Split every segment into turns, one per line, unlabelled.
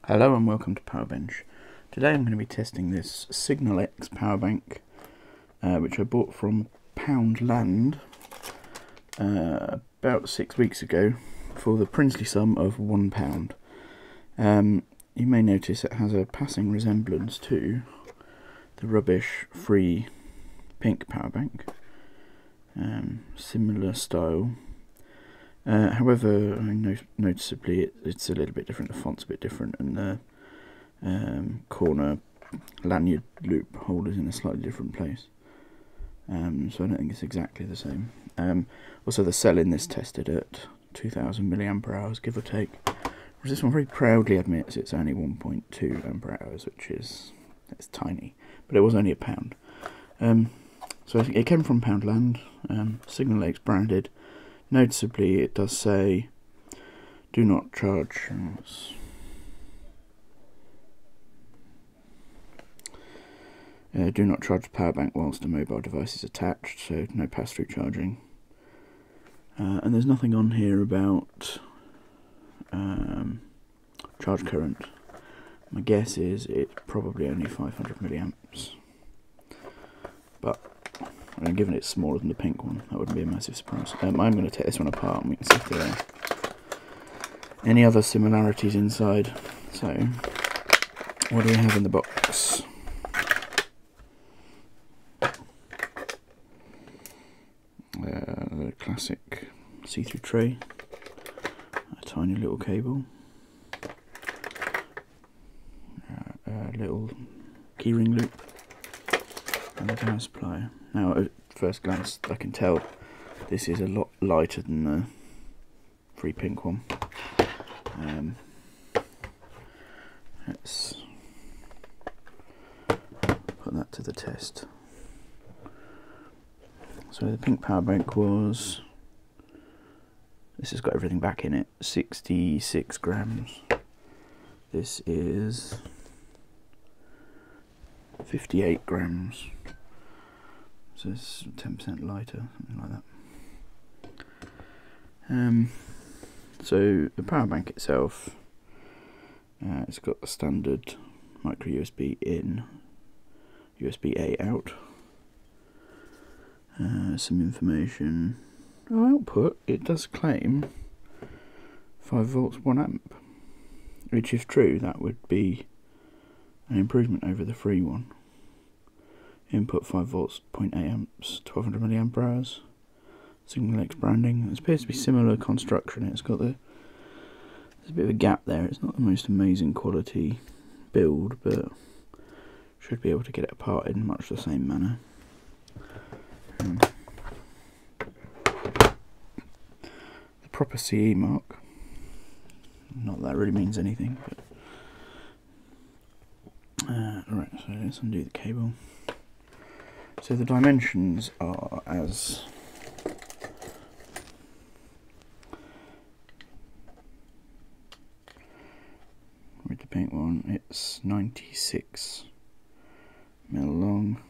Hello and welcome to Powerbench. Today I'm going to be testing this Signalex power bank, which I bought from Poundland about 6 weeks ago for the princely sum of £1. You may notice it has a passing resemblance to the rubbish free pink power bank, similar style. However, noticeably it's a little bit different. The font's a bit different, and the corner lanyard loop holder's in a slightly different place. So I don't think it's exactly the same. Also, the cell in this tested at 2000mAh, give or take. Whereas this one very proudly admits it's only 1.2 ampere hours, which is tiny, but it was only £1. So it came from Poundland, Signalex branded. Noticeably, it does say, do not charge. Do not charge the power bank whilst a mobile device is attached, so no pass-through charging. And there's nothing on here about charge current. My guess is it's probably only 500 milliamps. But given it's smaller than the pink one, that wouldn't be a massive surprise. I'm going to take this one apart and we can see if there are any other similarities inside. So, what do we have in the box? The classic see-through tray, a tiny little cable, a little keyring loop, and a gas plier. Now, at first glance, I can tell this is a lot lighter than the free pink one. Let's put that to the test. So the pink power bank was, this has got everything back in it, 66 grams. This is 58 grams. So it's 10% lighter, something like that. So the power bank itself, it's got a standard micro USB in, USB A out. Some information. Output, it does claim 5 volts 1 amp, which if true, that would be an improvement over the free one. Input 5 volts, 0.8 amps, 1200mAh. Signalex branding. It appears to be similar construction. It's got there's a bit of a gap there. It's not the most amazing quality build, but should be able to get it apart in much the same manner. The proper CE mark. Not that really means anything, but right. So let's undo the cable. So the dimensions are as with the pink one, it's 96 mil long,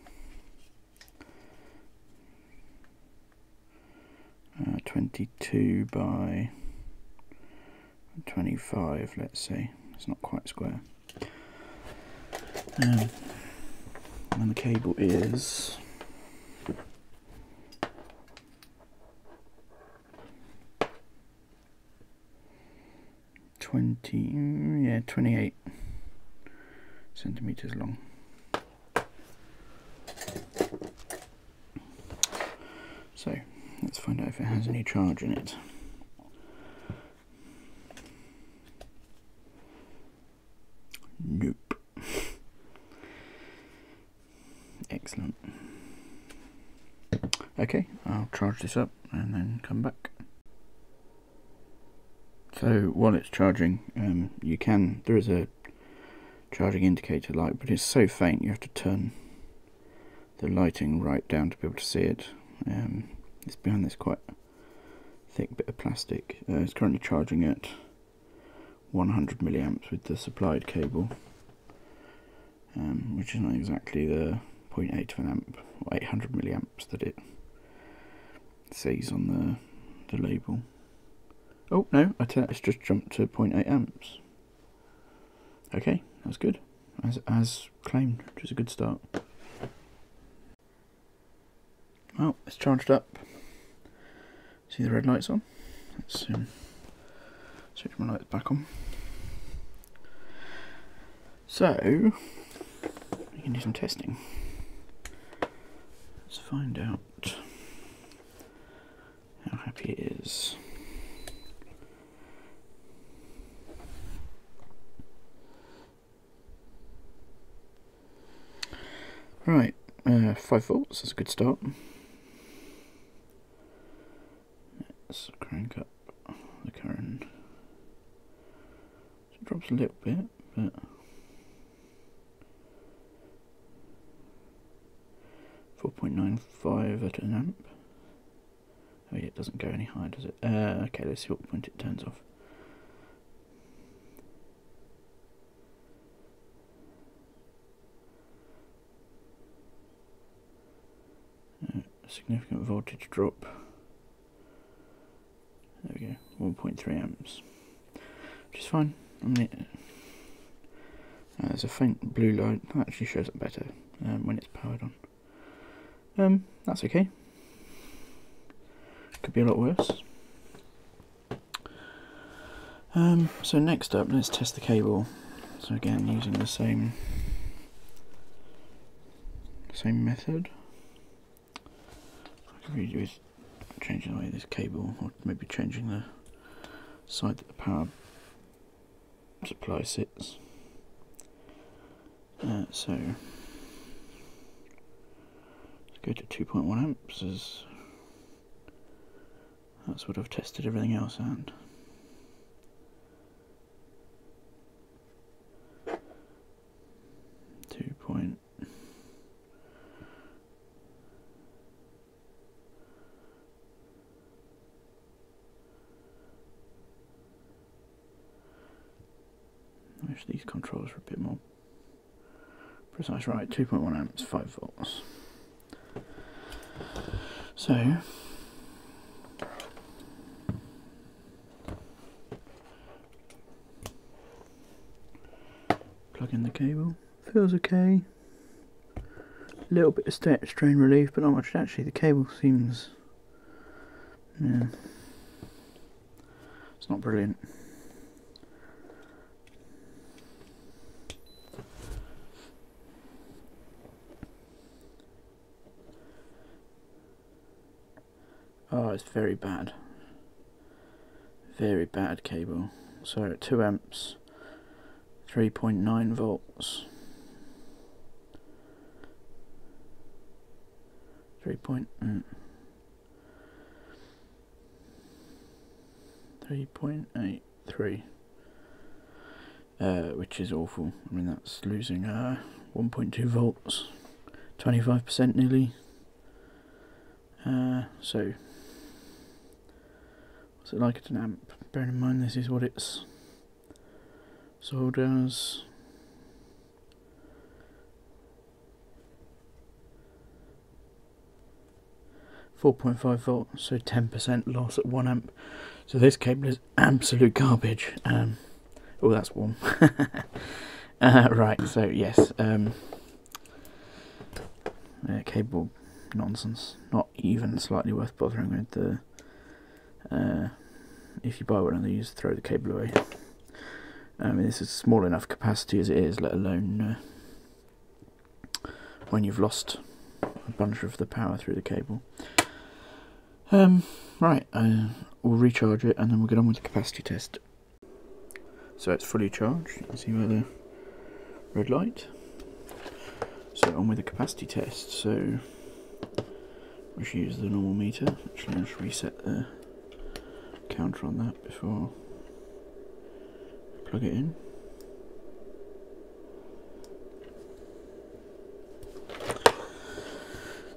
22 by 25, let's say. It's not quite square. And the cable is 28 centimeters long. So let's find out if it has any charge in it. Nope. Excellent. Okay, I'll charge this up and then come back. So while it's charging, there is a charging indicator light, but it's so faint you have to turn the lighting right down to be able to see it. It's behind this quite thick bit of plastic. It's currently charging at 100 milliamps with the supplied cable, which is not exactly the 0.8 of an amp or 800 milliamps that it says on the label. Oh no, it's just jumped to 0.8 amps. Okay, that's good, as claimed, which is a good start. Well, it's charged up. See the red lights on? Let's switch my lights back on. So, we can do some testing. Let's find out how happy it is. Right, 5 volts, that's a good start. Let's crank up the current. So it drops a little bit, but 4.95 at an amp. Oh yeah, it doesn't go any higher, does it? Okay, let's see what point it turns off. Significant voltage drop. There we go, 1.3 amps, which is fine. I mean, there's a faint blue light that actually shows up better when it's powered on. That's okay. Could be a lot worse. So next up, let's test the cable. So again, using the same method. What I could really do is changing the way this cable, or maybe changing the side that the power supply sits. So let's go to 2.1 amps, as that's what I've tested everything else at. I wish these controls were a bit more precise. Right, 2.1 amps, 5 volts. So plug in the cable. Feels okay. A little bit of strain relief, but not much. Actually, the cable seems, yeah, it's not brilliant. Oh, it's very bad. Very bad cable. So at 2 amps, 3.9 volts. 3.83, which is awful. I mean, that's losing 1.2 volts, 25% nearly. So what's it like at an amp? Bearing in mind this is what it's sold as. .5 volts, so 10% loss at 1 amp. So this cable is absolute garbage. Oh, that's warm. Right, so yes, cable nonsense. Not even slightly worth bothering with. The if you buy one of these, throw the cable away. I mean, this is small enough capacity as it is, let alone when you've lost a bunch of the power through the cable. Right, we'll recharge it and then we'll get on with the capacity test. So it's fully charged, you can see by the red light. So on with the capacity test. So we should use the normal meter. Actually, I'll just reset the counter on that before I plug it in.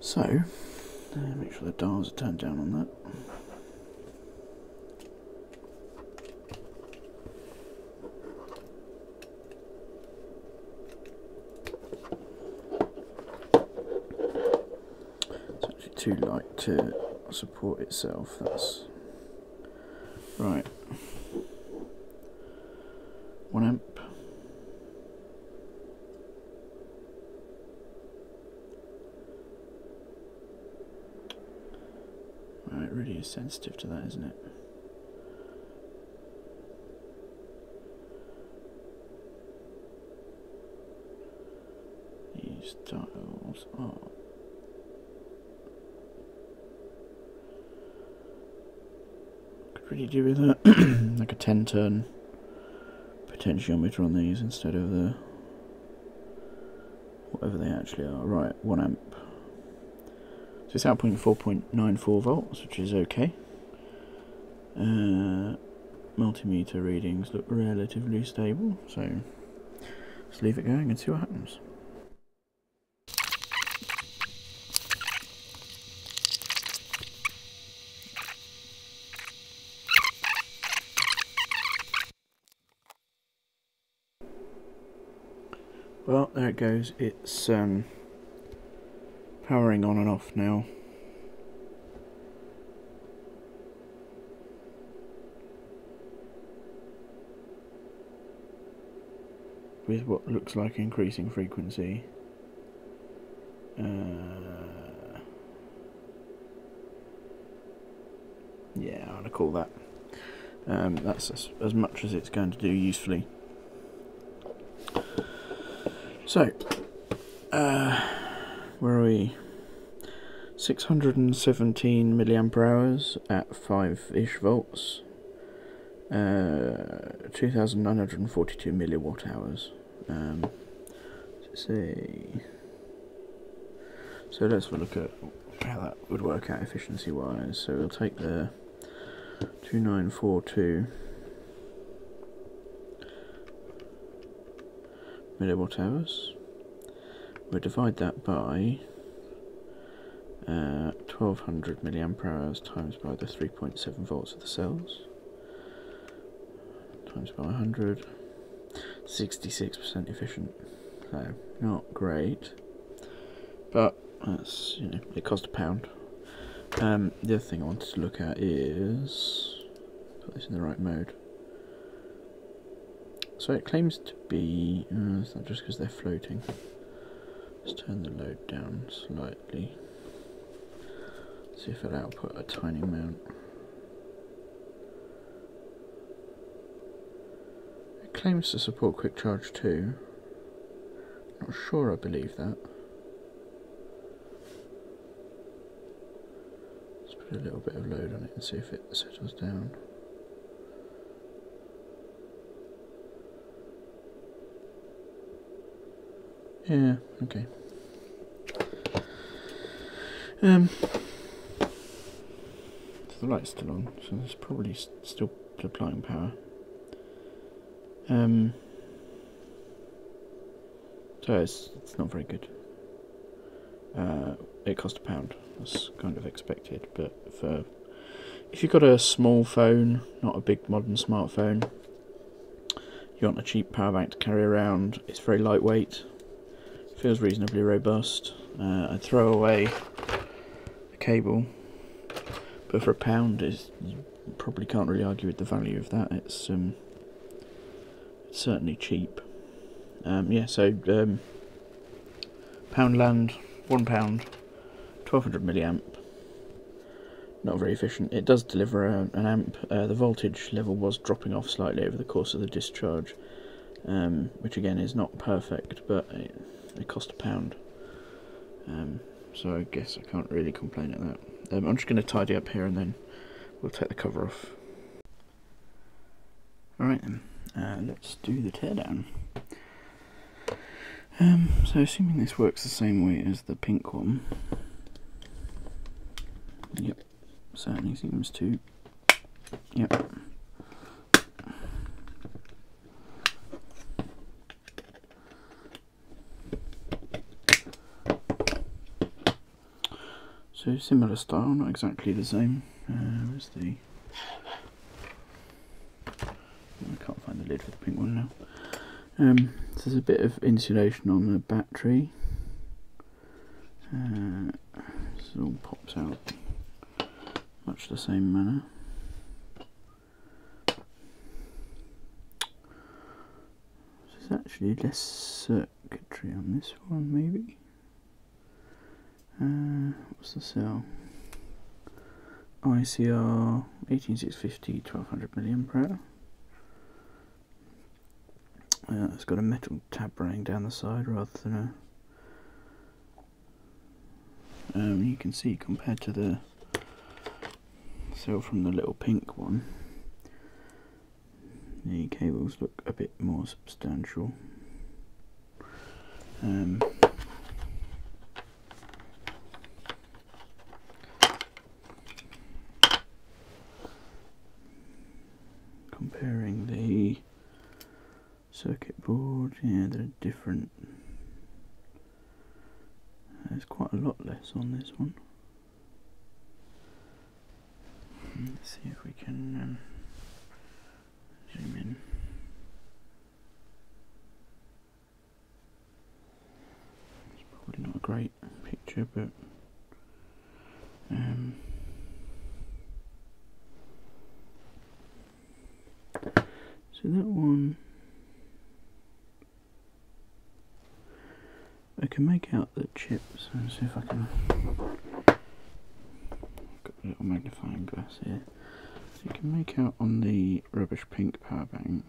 So make sure the dials are turned down on that. It's actually too light to support itself. That's right. 1 amp, really is sensitive to that, isn't it? These dials are could really do with a like a 10-turn potentiometer on these instead of the whatever they actually are. Right, 1 amp. So it's outputting 4.94 volts, which is okay. Multimeter readings look relatively stable, so let's leave it going and see what happens. Well, there it goes. It's powering on and off now. With what looks like increasing frequency. Yeah, I'm gonna call that. That's as much as it's going to do usefully. So, where are we? 617 milliampere hours at 5-ish volts. 2,942 milliwatt hours. So let's have a look at how that would work out efficiency wise. So we'll take the 2942 milliwatt hours. We'll divide that by 1200 milliampere hours times by the 3.7 volts of the cells times by 100. 66% efficient. So not great, but that's, you know, it cost £1. The other thing I wanted to look at is put this in the right mode. So it claims to be, it's not just because they're floating. Let's turn the load down slightly. See if it'll output a tiny amount. It claims to support quick charge too. Not sure I believe that. Let's put a little bit of load on it and see if it settles down. Yeah, okay. So the light's still on, so it's probably still supplying power. So it's not very good. It cost £1. That's kind of expected, but if you've got a small phone, not a big modern smartphone, you want a cheap power bank to carry around. It's very lightweight, feels reasonably robust. I'd throw away the cable, but for £1, you probably can't really argue with the value of that. It's certainly cheap. Yeah, so Poundland, £1, 1200 milliamp. Not very efficient. It does deliver an amp. The voltage level was dropping off slightly over the course of the discharge, which again is not perfect, but it cost £1. So I guess I can't really complain at that. I'm just going to tidy up here and then we'll take the cover off. Alright then, let's do the teardown. So assuming this works the same way as the pink one, yep, certainly seems to, yep. So similar style, not exactly the same. Where's the, I can't find the lid for the pink one now. So there's a bit of insulation on the battery. This all pops out much the same manner. There's actually less circuitry on this one, maybe. What's the cell? ICR 18650 1200mAh. It's got a metal tab running down the side rather than a... you can see compared to the cell from the little pink one, the cables look a bit more substantial. Comparing the circuit board, yeah, they're different. There's quite a lot less on this one. Let's see if we can zoom in. It's probably not a great picture, but so that one, I can make out the chips. Let's see if I can. Got a little magnifying glass here, so you can make out on the rubbish pink power bank.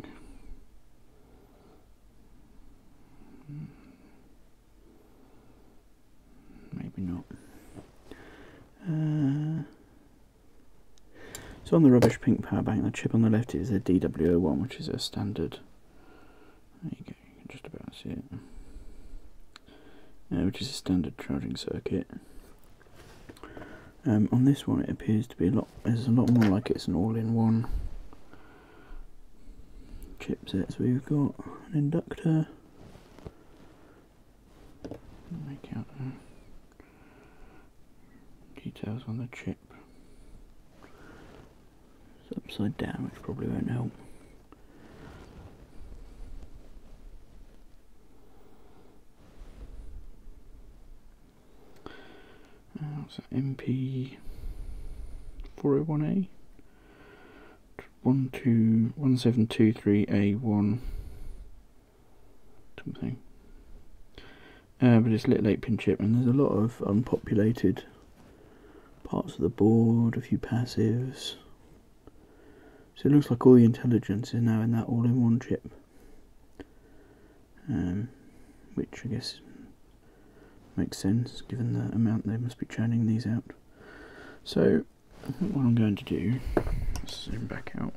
Maybe not. So on the rubbish pink power bank, the chip on the left is a DW01, which is a standard. There you go, you can just about see it. Which is a standard charging circuit. On this one, it appears to be there's a lot more like it's an all-in-one chipset. So we've got an inductor. Make out details on the chip. It's upside down, which probably won't help. So MP 401A 1723A1 something. But it's lit 8-pin chip, and there's a lot of unpopulated parts of the board, a few passives. So it looks like all the intelligence is now in that all-in-one chip, which I guess makes sense given the amount they must be churning these out. So I think what I'm going to do, let's zoom back out.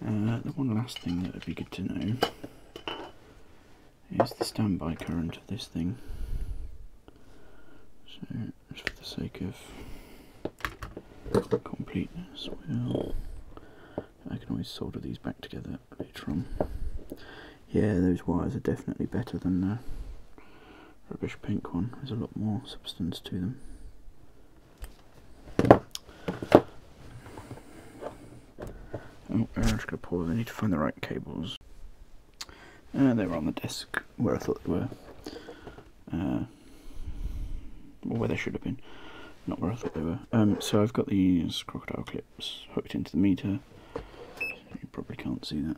The one last thing that would be good to know is the standby current of this thing. So just for the sake of completeness, I can always solder these back together later on. Yeah, those wires are definitely better than the rubbish pink one. There's a lot more substance to them. Oh, I'm just going to pause. I need to find the right cables. They were on the desk where I thought they were. Or where they should have been. Not where I thought they were. So I've got these crocodile clips hooked into the meter. You probably can't see that.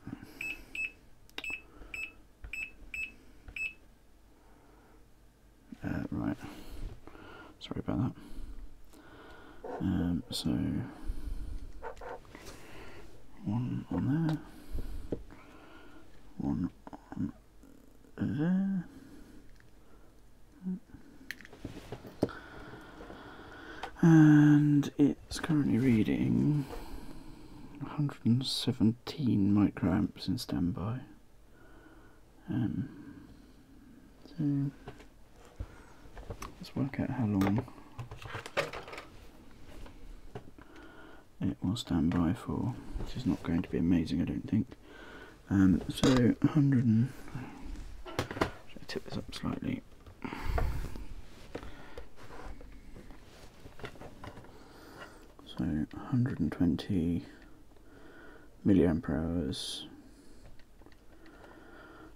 Right. Sorry about that. So one on there, one on there. And it's currently reading 117 microamps in standby. So let's work out how long it will stand by for, which is not going to be amazing, I don't think. So 100 and, should I tip this up slightly? So 120 milliamp hours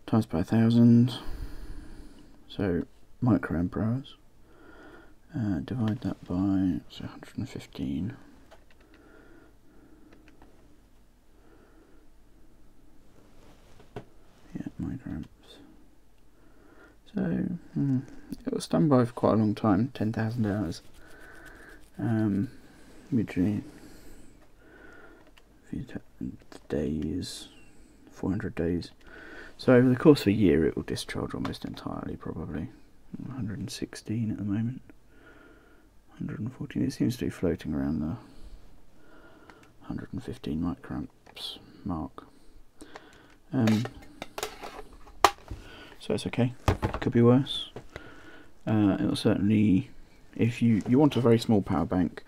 times by 1000, so microamp hours. Divide that by, so 115. Yeah, microamps. So it will stand by for quite a long time, 10,000 hours. Usually, if you take days, 400 days. So over the course of a year, it will discharge almost entirely, probably. 116 at the moment. 114. It seems to be floating around the 115 microamps mark. So it's okay. Could be worse. It'll certainly, if you want a very small power bank,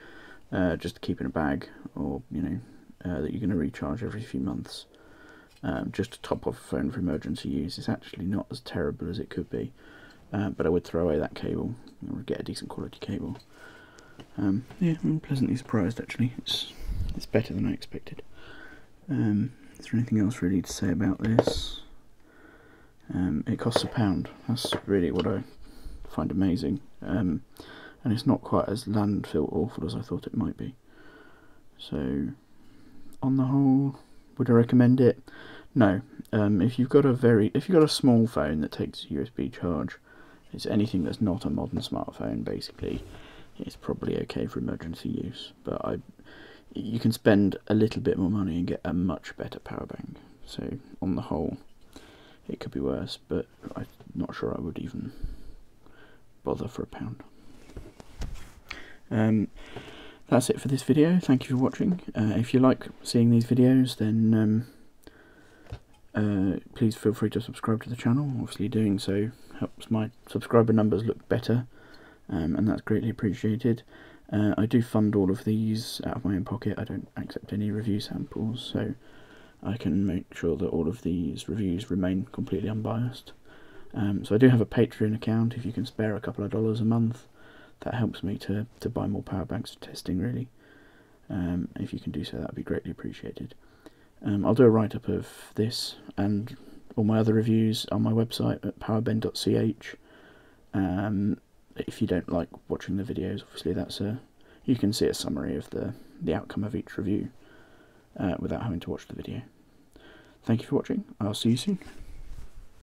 just to keep in a bag, or that you're going to recharge every few months, just to top off a phone for emergency use. It's actually not as terrible as it could be, but I would throw away that cable or get a decent quality cable. Yeah, I'm pleasantly surprised actually. It's better than I expected. Is there anything else really to say about this? It costs £1. That's really what I find amazing, and it's not quite as landfill awful as I thought it might be. So, on the whole, would I recommend it? No. If you've got a small phone that takes a USB charge, it's anything that's not a modern smartphone. Basically, it's probably okay for emergency use. But you can spend a little bit more money and get a much better power bank. So, on the whole, it could be worse, but I'm not sure I would even bother for £1. That's it for this video. Thank you for watching. If you like seeing these videos, then please feel free to subscribe to the channel. Obviously doing so helps my subscriber numbers look better, and that's greatly appreciated. I do fund all of these out of my own pocket. I don't accept any review samples, so I can make sure that all of these reviews remain completely unbiased. So I do have a Patreon account. If you can spare a couple of dollars a month, that helps me to buy more power banks for testing, really. If you can do so, that would be greatly appreciated. I'll do a write-up of this and all my other reviews on my website at powerbend.ch. If you don't like watching the videos, obviously you can see a summary of the outcome of each review without having to watch the video. Thank you for watching. I'll see you soon.